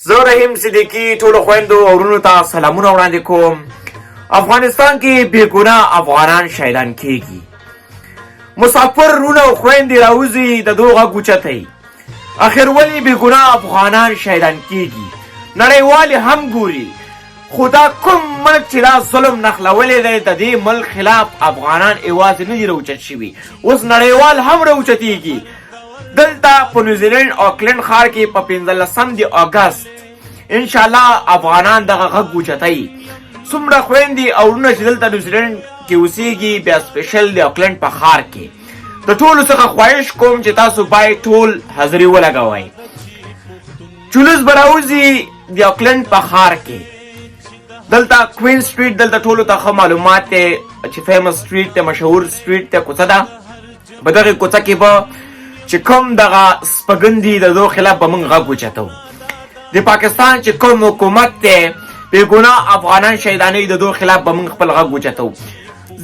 زه رحیم صدیقی ټولو خویندو او ورونو ته سلامونه وړاندې کوم. افغانستان کې بېګناه افغانان شهیدان کېږي. مسافر وروڼه او خویندې راوځي د دوی غږ اوچتوي. اخر ولې بېګناه افغانان شهیدان کېږي؟ نړیوال هم ګوري، خو دا کوم ملک چې دا ظلم نښلولی دی د دې ملک خلاف افغانان یوازې نه دي راوچت شوي، اوس نړیوال هم راوچتېږي. دلته په نیوزیلینډ اوکلینډ ښار کې په 15 د اګست انشاءالله افغانان دغه غږ اوچتوي. څومره خویندې او وروڼه چې دلته نیوزیلینډ کې اوسېږي، بیا سپیشل د اوکلینډ په ښار کې، د ټولو څخه خواهش کوم چې تاسو باید ټول حاضري ولګوئ. جلوس به راوځي د اوکلینډ په ښار کې، دلته کوین سټریټ، دلته ټولو ته ښه معلومات دی چې فیمس سټریټ دی، مشهور سټریټ دی، کوڅه ده. په دغې کوڅه کې به چې کوم دغه سپږن دي د دو خلاف به موږ غږ اوچتو. د پاکستان چې کوم حکومت دی بېګناه افغانان شهیدانوي، د دو خلاف به موږ خپل غږ اوچتو.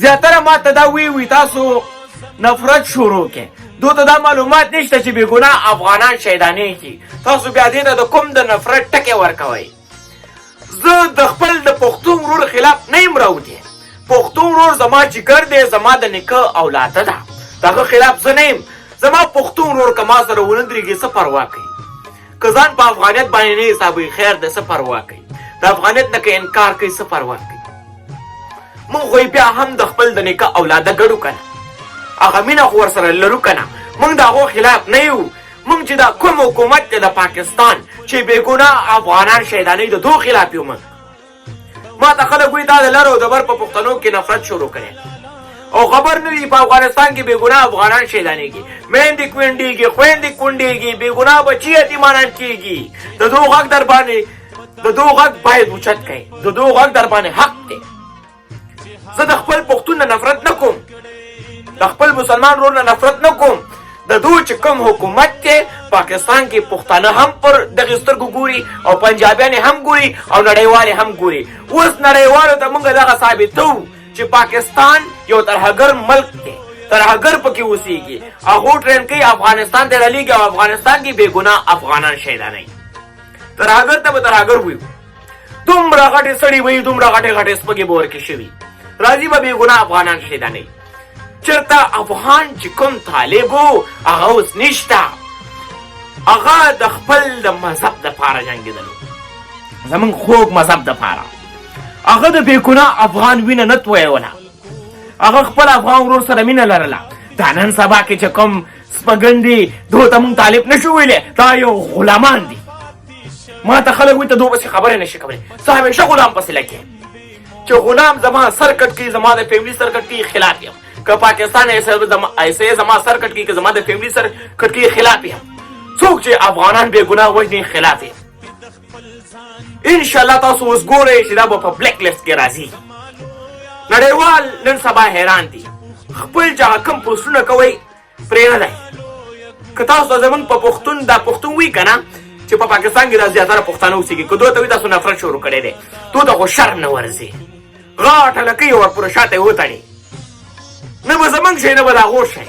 زیاتره ما ته دا وی تاسو نفرت شروع کې، دو ته دا معلومات نشته چې بېګناه افغانان شهیدانېږي. تاسو بیا دې ته د کوم د نفرت ټکی ورکوئ. زه د خپل د پښتون ورور خلاف نه یم راوتی. پښتون ورور زما جګر دی، زما د نیکه اولاده ده، د هغه خلاف زه نه یم. زما پښتون ورور که ما سره ونه درېږي څه پروا کوي؟ که ځان په افغانیت باندې نه حسابوي خیر دی، څه پروا کوي؟ د افغانیت نه که انکار کوي څه پروا کوي؟ موږ خو بیا هم د خپل د نیکه اولاده ګډو که نه، هغه مینه خو ورسره لرو که نه. موږ د هغو خلاف نه یو. موږ چې دا کوم حکومت دی د پاکستان چې بېګناه افغانان شهیدانوي، د دو خلاف یو. موږ ما ته خلک وایي دا د لر او د بر په پښتنو کې نفرت شروع کړی او خبر نه وي په افغانستان کې بېګناه افغانان شهیدانېږي، میندې کونډېږي، خویندې کونډېږي، بېګناه بچي یتیمانان کېږي. د دو غږ در باندې د دو غږ باید اوچت کړئ، د دو غږ در باندې حق دی. زه د خپل پښتون نه نفرت نه کوم، د خپل مسلمان ورور نه نفرت نه کوم. د دو چې کوم حکومت دی پاکستان کې پښتانه هم پر دغې سترګو ګوري او پنجابیان هم ګوري او نړیوال هم ګوري. اوس نړیوالو ته موږ دغه ثابتوو چې پاکستان یو ترهګر ملک دی، ترهګر پکې اوسېږي. هغو ټرین کوي افغانستان ته رالیږي او افغانستان کې بېګناه افغانان شهیدانوي. ترهګر ته به ترهګر وایو. دومره غټې سړي وایي، دومره غټې غټې سپږې به ورکې شوي، راځي به بېګناه افغانان شهیدانوي. چېرته افغان چې کوم طالب و هغه اوس نشته، هغه د خپل د مذهب دپاره جنګېدلو، زموږ خوږ مذهب دپاره. هغه د بېګناه افغان وینه نه تویوله، هغه خپل افغان ورور سره مینه لرله. دا نن سبا کې چې کوم سپږن دي دو ته موږ طالب نه شو ویلی، دا یو غلامان دي. ما ته خلک وایي ته دو پسې خبرې نه شي کولی. زه همیشه غلام پسې لګېم چې غلام زما سر کټ کړي، زما د فیملي سر کټ کړي، خلاف یم. که پاکستان ایسه زما سر کټ کړي، که زما د فیملي سر کټ کړي، خلاف یم. څوک چې افغانان بېګناه وژني خلاف یم. انشاءالله تاسو اوس ګورئ چې دا به په بلیک لیست کې راځي. نړیوال نن سبا حیران دي، خپل چې هغه کوم پوسټونه کوئ پرې نه دی. که تاسو ته زموږ په پښتون دا پښتون وایي که نه چې په پاکستان کې دا زیاتره پښتانه اوسېږي، که دوی ته وایي تاسو نفرت شروع کړی دی، دوی ته خو شرم نه ورځي. غاټه لکۍ ورپورې شاته یې وتړي، نه به زموږ شی نه به د هغو شی.